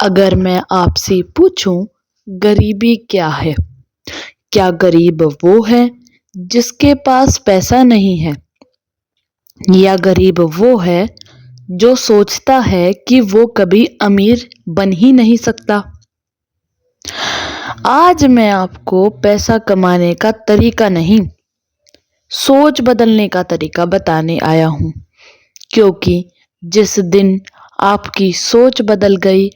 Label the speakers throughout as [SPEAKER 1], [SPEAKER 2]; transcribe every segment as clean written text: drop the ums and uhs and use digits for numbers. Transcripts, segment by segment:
[SPEAKER 1] अगर मैं आपसे पूछूं गरीबी क्या है, क्या गरीब वो है जिसके पास पैसा नहीं है, या गरीब वो है जो सोचता है कि वो कभी अमीर बन ही नहीं सकता। आज मैं आपको पैसा कमाने का तरीका नहीं, सोच बदलने का तरीका बताने आया हूं, क्योंकि जिस दिन आपकी सोच बदल गई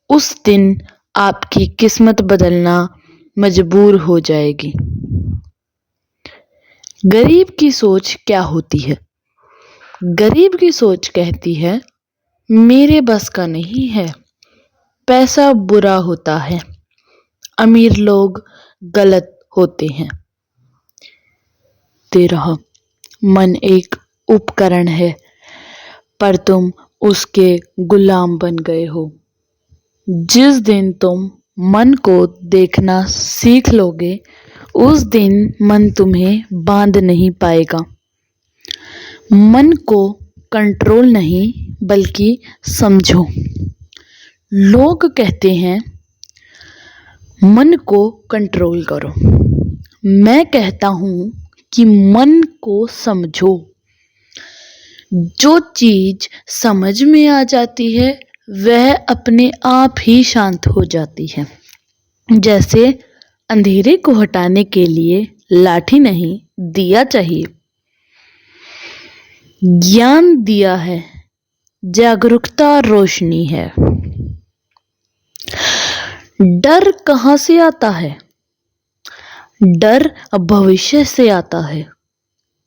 [SPEAKER 1] उस दिन आपकी किस्मत बदलना मजबूर हो जाएगी। गरीब की सोच क्या होती है? गरीब की सोच कहती है मेरे बस का नहीं है, पैसा बुरा होता है, अमीर लोग गलत होते हैं। तेरा मन एक उपकरण है, पर तुम उसके गुलाम बन गए हो। जिस दिन तुम मन को देखना सीख लोगे उस दिन मन तुम्हें बांध नहीं पाएगा। मन को कंट्रोल नहीं बल्कि समझो। लोग कहते हैं मन को कंट्रोल करो, मैं कहता हूं कि मन को समझो। जो चीज समझ में आ जाती है वह अपने आप ही शांत हो जाती है। जैसे अंधेरे को हटाने के लिए लाठी नहीं दिया चाहिए। ज्ञान दिया है, जागरूकता रोशनी है। डर कहां से आता है? डर भविष्य से आता है,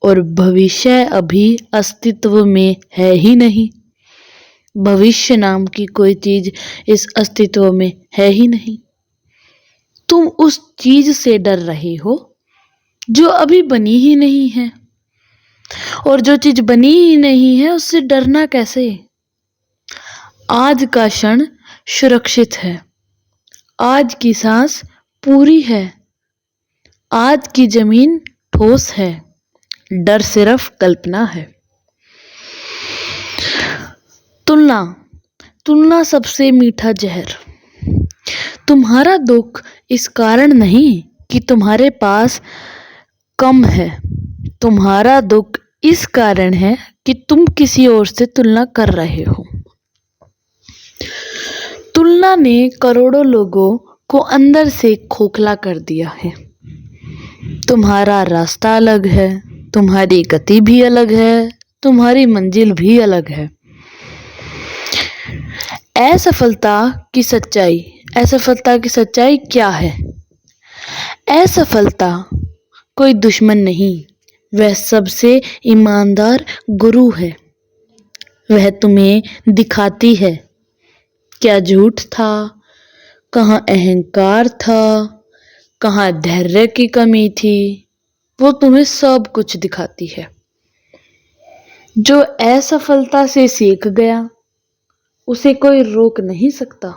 [SPEAKER 1] और भविष्य अभी अस्तित्व में है ही नहीं। भविष्य नाम की कोई चीज इस अस्तित्व में है ही नहीं। तुम उस चीज से डर रहे हो जो अभी बनी ही नहीं है, और जो चीज बनी ही नहीं है उससे डरना कैसे? आज का क्षण सुरक्षित है, आज की सांस पूरी है, आज की जमीन ठोस है, डर सिर्फ कल्पना है। तुलना, तुलना सबसे मीठा जहर। तुम्हारा दुख इस कारण नहीं कि तुम्हारे पास कम है, तुम्हारा दुख इस कारण है कि तुम किसी और से तुलना कर रहे हो। तुलना ने करोड़ों लोगों को अंदर से खोखला कर दिया है। तुम्हारा रास्ता अलग है, तुम्हारी गति भी अलग है, तुम्हारी मंजिल भी अलग है। असफलता की सच्चाई क्या है? असफलता कोई दुश्मन नहीं, वह सबसे ईमानदार गुरु है। वह तुम्हें दिखाती है क्या झूठ था, कहाँ अहंकार था, कहाँ धैर्य की कमी थी। वो तुम्हें सब कुछ दिखाती है। जो असफलता से सीख गया उसे कोई रोक नहीं सकता।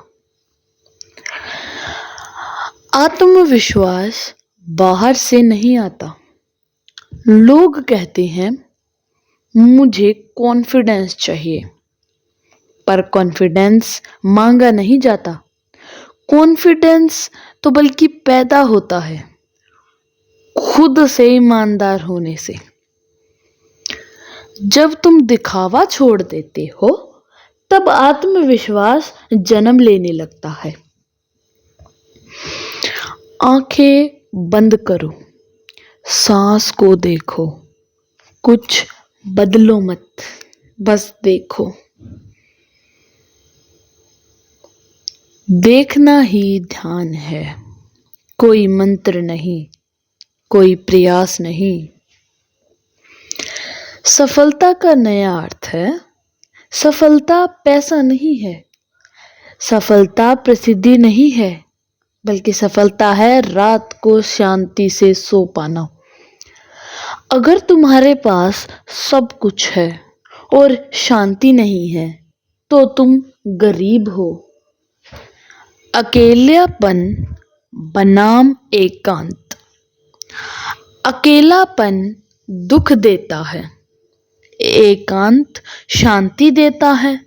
[SPEAKER 1] आत्मविश्वास बाहर से नहीं आता। लोग कहते हैं मुझे कॉन्फिडेंस चाहिए, पर कॉन्फिडेंस मांगा नहीं जाता। कॉन्फिडेंस तो बल्कि पैदा होता है खुद से ईमानदार होने से। जब तुम दिखावा छोड़ देते हो तब आत्मविश्वास जन्म लेने लगता है। आंखें बंद करो, सांस को देखो, कुछ बदलो मत, बस देखो। देखना ही ध्यान है, कोई मंत्र नहीं, कोई प्रयास नहीं। सफलता का नया अर्थ है, सफलता पैसा नहीं है, सफलता प्रसिद्धि नहीं है, बल्कि सफलता है रात को शांति से सो पाना। अगर तुम्हारे पास सब कुछ है और शांति नहीं है तो तुम गरीब हो। अकेलापन बनाम एकांत। अकेलापन दुख देता है, एकांत शांति देता है।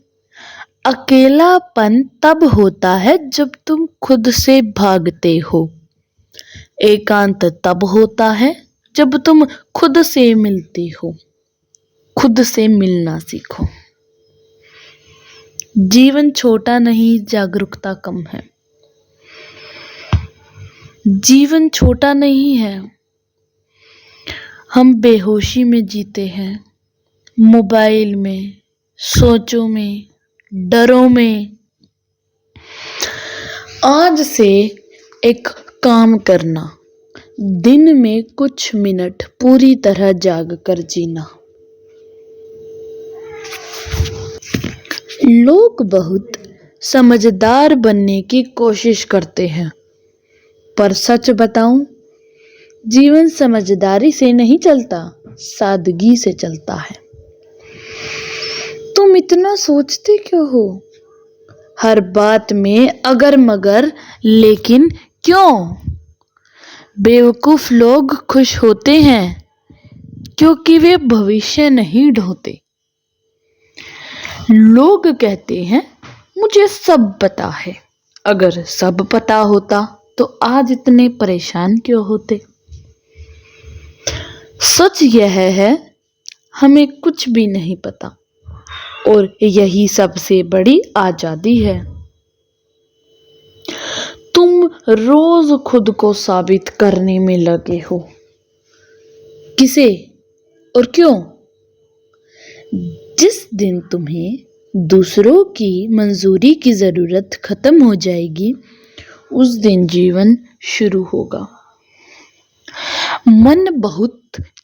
[SPEAKER 1] अकेलापन तब होता है जब तुम खुद से भागते हो। एकांत तब होता है जब तुम खुद से मिलते हो। खुद से मिलना सीखो। जीवन छोटा नहीं, जागरूकता कम है। जीवन छोटा नहीं है। हम बेहोशी में जीते हैं, मोबाइल में, सोचों में, डरों में। आज से एक काम करना, दिन में कुछ मिनट पूरी तरह जाग कर जीना। लोग बहुत समझदार बनने की कोशिश करते हैं, पर सच बताऊं, जीवन समझदारी से नहीं चलता, सादगी से चलता है। तुम इतना सोचते क्यों हो? हर बात में अगर मगर लेकिन क्यों? बेवकूफ लोग खुश होते हैं क्योंकि वे भविष्य नहीं ढोते। लोग कहते हैं मुझे सब पता है। अगर सब पता होता तो आज इतने परेशान क्यों होते? सच यह है, हमें कुछ भी नहीं पता, और यही सबसे बड़ी आजादी है। तुम रोज खुद को साबित करने में लगे हो। किसे और क्यों? जिस दिन तुम्हें दूसरों की मंजूरी की जरूरत खत्म हो जाएगी, उस दिन जीवन शुरू होगा। मन बहुत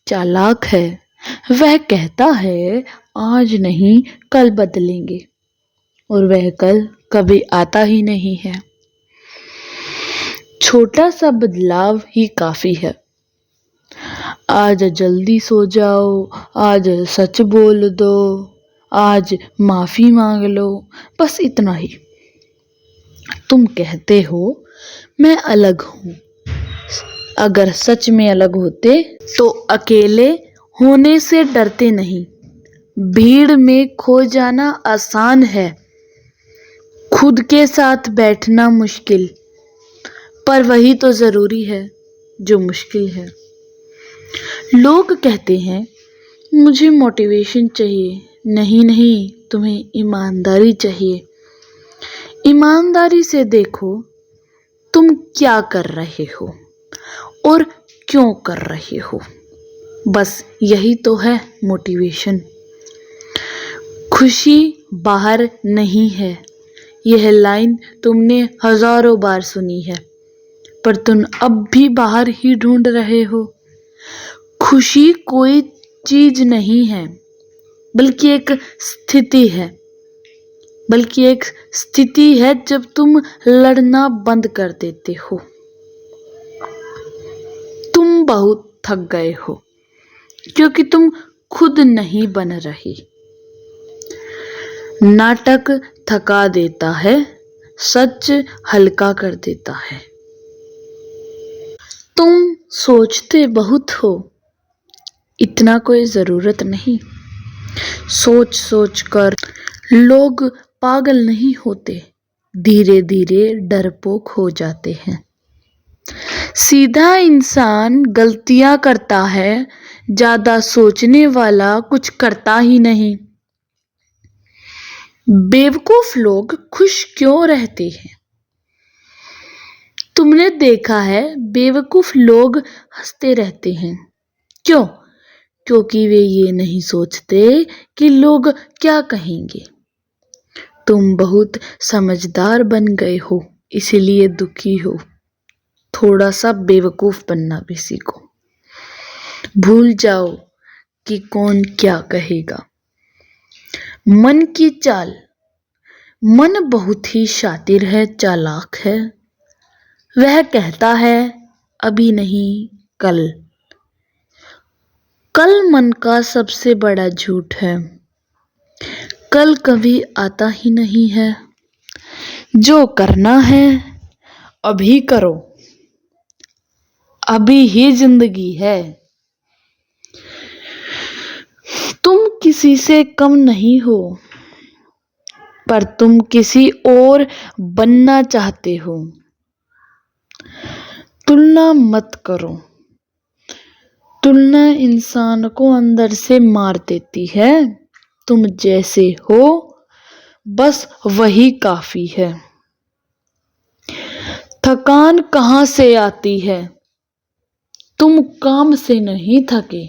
[SPEAKER 1] चालाक है। वह कहता है आज नहीं कल बदलेंगे, और वह कल कभी आता ही नहीं है। छोटा सा बदलाव ही काफी है। आज जल्दी सो जाओ, आज सच बोल दो, आज माफी मांग लो, बस इतना ही। तुम कहते हो मैं अलग हूं। अगर सच में अलग होते तो अकेले होने से डरते नहीं। भीड़ में खो जाना आसान है, खुद के साथ बैठना मुश्किल, पर वही तो जरूरी है जो मुश्किल है। लोग कहते हैं मुझे मोटिवेशन चाहिए। नहीं नहीं, तुम्हें ईमानदारी चाहिए। ईमानदारी से देखो तुम क्या कर रहे हो और क्यों कर रहे हो। बस यही तो है मोटिवेशन। खुशी बाहर नहीं है, यह लाइन तुमने हजारों बार सुनी है, पर तुम अब भी बाहर ही ढूंढ रहे हो। खुशी कोई चीज नहीं है, बल्कि एक स्थिति है। जब तुम लड़ना बंद कर देते हो। तुम बहुत थक गए हो क्योंकि तुम खुद नहीं बन रही। नाटक थका देता है, सच हल्का कर देता है। तुम सोचते बहुत हो, इतना कोई जरूरत नहीं। सोच सोच कर लोग पागल नहीं होते, धीरे धीरे डरपोक हो जाते हैं। सीधा इंसान गलतियां करता है, ज्यादा सोचने वाला कुछ करता ही नहीं। बेवकूफ लोग खुश क्यों रहते हैं? तुमने देखा है बेवकूफ लोग हंसते रहते हैं। क्यों? क्योंकि वे ये नहीं सोचते कि लोग क्या कहेंगे। तुम बहुत समझदार बन गए हो, इसीलिए दुखी हो। थोड़ा सा बेवकूफ बनना भी सीखो। भूल जाओ कि कौन क्या कहेगा। मन की चाल। मन बहुत ही शातिर है, चालाक है। वह कहता है अभी नहीं कल। कल मन का सबसे बड़ा झूठ है। कल कभी आता ही नहीं है। जो करना है अभी करो, अभी ही जिंदगी है। तुम किसी से कम नहीं हो, पर तुम किसी और बनना चाहते हो। तुलना मत करो। तुलना इंसान को अंदर से मार देती है। तुम जैसे हो बस वही काफी है। थकान कहाँ से आती है? तुम काम से नहीं थके,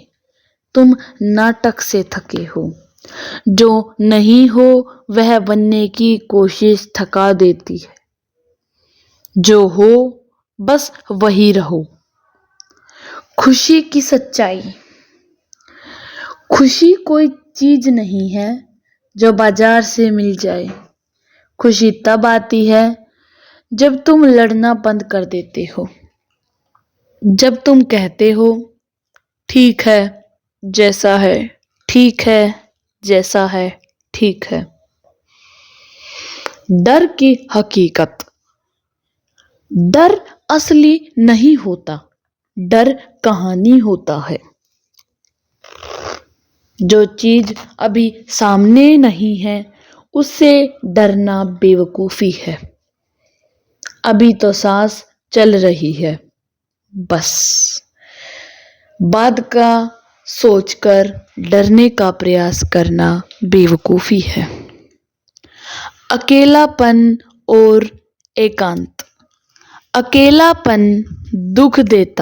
[SPEAKER 1] तुम नाटक से थके हो। जो नहीं हो वह बनने की कोशिश थका देती है। जो हो बस वही रहो। खुशी की सच्चाई। खुशी कोई चीज नहीं है जो बाजार से मिल जाए। खुशी तब आती है जब तुम लड़ना बंद कर देते हो। जब तुम कहते हो ठीक है जैसा है, ठीक है जैसा है, ठीक है। डर की हकीकत। डर असली नहीं होता, डर कहानी होता है। जो चीज अभी सामने नहीं है उससे डरना बेवकूफी है। अभी तो सांस चल रही है बस। बाद का सोचकर डरने का प्रयास करना बेवकूफी है। अकेलापन और एकांत। अकेलापन दुख देता